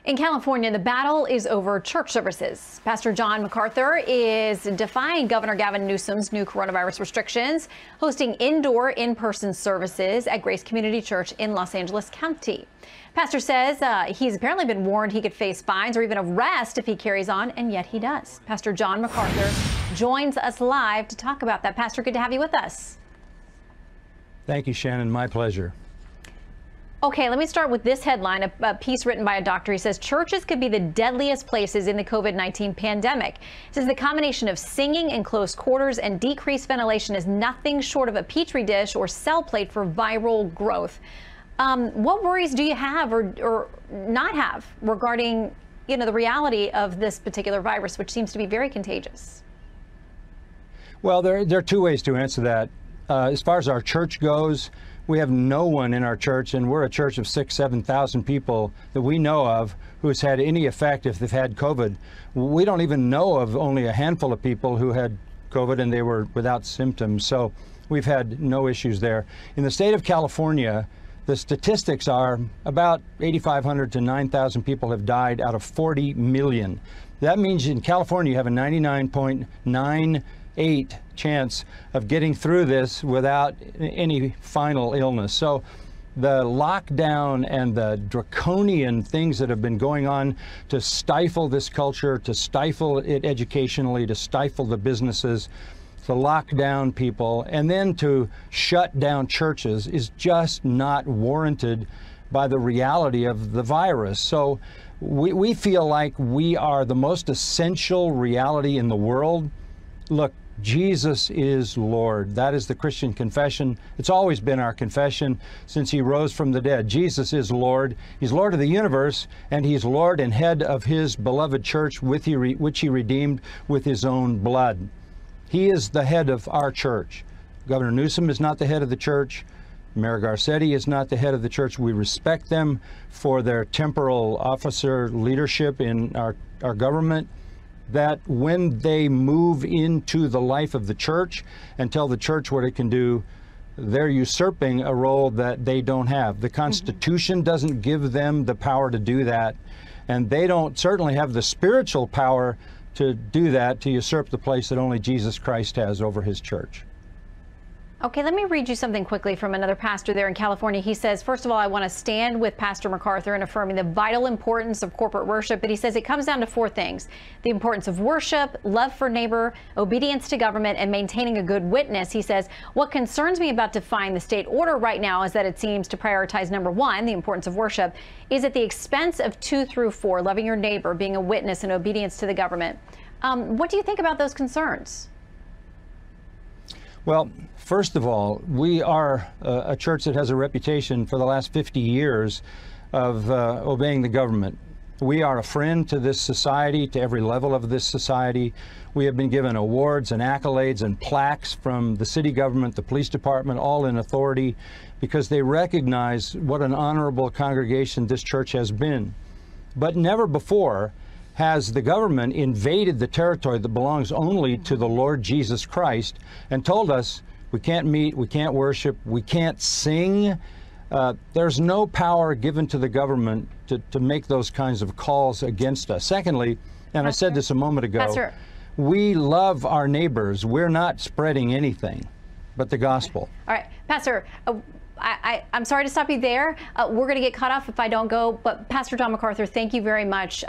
In California, the battle is over church services. Pastor John MacArthur is defying Governor Gavin Newsom's new coronavirus restrictions, hosting indoor in-person services at Grace Community Church in Los Angeles County. Pastor says he's apparently been warned he could face fines or even arrest if he carries on, and yet he does. Pastor John MacArthur joins us live to talk about that. Pastor, good to have you with us. Thank you, Shannon. My pleasure. Okay, let me start with this headline, a piece written by a doctor. He says churches could be the deadliest places in the COVID-19 pandemic. He says the combination of singing in close quarters and decreased ventilation is nothing short of a petri dish or cell plate for viral growth. What worries do you have or not have regarding, the reality of this particular virus, which seems to be very contagious? Well, there are two ways to answer that. As far as our church goes, we have no one in our church, and we're a church of 6,000 to 7,000 people that we know of who's had any effect if they've had COVID. We don't even know of only a handful of people who had COVID and they were without symptoms. So we've had no issues there. In the state of California, the statistics are about 8,500 to 9,000 people have died out of 40 million. That means in California you have a 99.98% chance of getting through this without any final illness. So the lockdown and the draconian things that have been going on to stifle this culture, to stifle it educationally, to stifle the businesses, to lock down people, and then to shut down churches is just not warranted by the reality of the virus. So we feel like we are the most essential reality in the world. Look, Jesus is Lord. That is the Christian confession. It's always been our confession since he rose from the dead. Jesus is Lord. He's Lord of the universe, and he's Lord and head of his beloved church, which he redeemed with his own blood. He is the head of our church. Governor Newsom is not the head of the church. Mayor Garcetti is not the head of the church. We respect them for their temporal officer leadership in our government, that when they move into the life of the church and tell the church what it can do, they're usurping a role that they don't have. The Constitution doesn't give them the power to do that, and they don't certainly have the spiritual power to do that, to usurp the place that only Jesus Christ has over his church. Okay, let me read you something quickly from another pastor there in California. He says, first of all, I want to stand with Pastor MacArthur in affirming the vital importance of corporate worship. But he says it comes down to four things: the importance of worship, love for neighbor, obedience to government, and maintaining a good witness. He says, what concerns me about defying the state order right now is that it seems to prioritize number one, the importance of worship, is at the expense of 2 through 4, loving your neighbor, being a witness, and obedience to the government. What do you think about those concerns? Well, first of all, we are a church that has a reputation for the last 50 years of obeying the government. We are a friend to this society, to every level of this society. We have been given awards and accolades and plaques from the city government, the police department, all in authority, because they recognize what an honorable congregation this church has been. But never before has the government invaded the territory that belongs only to the Lord Jesus Christ and told us we can't meet, we can't worship, we can't sing. There's no power given to the government to make those kinds of calls against us. Secondly, and I said this a moment ago, we love our neighbors. We're not spreading anything but the gospel. All right, Pastor, I'm sorry to stop you there. We're going to get cut off if I don't go, but Pastor John MacArthur, thank you very much.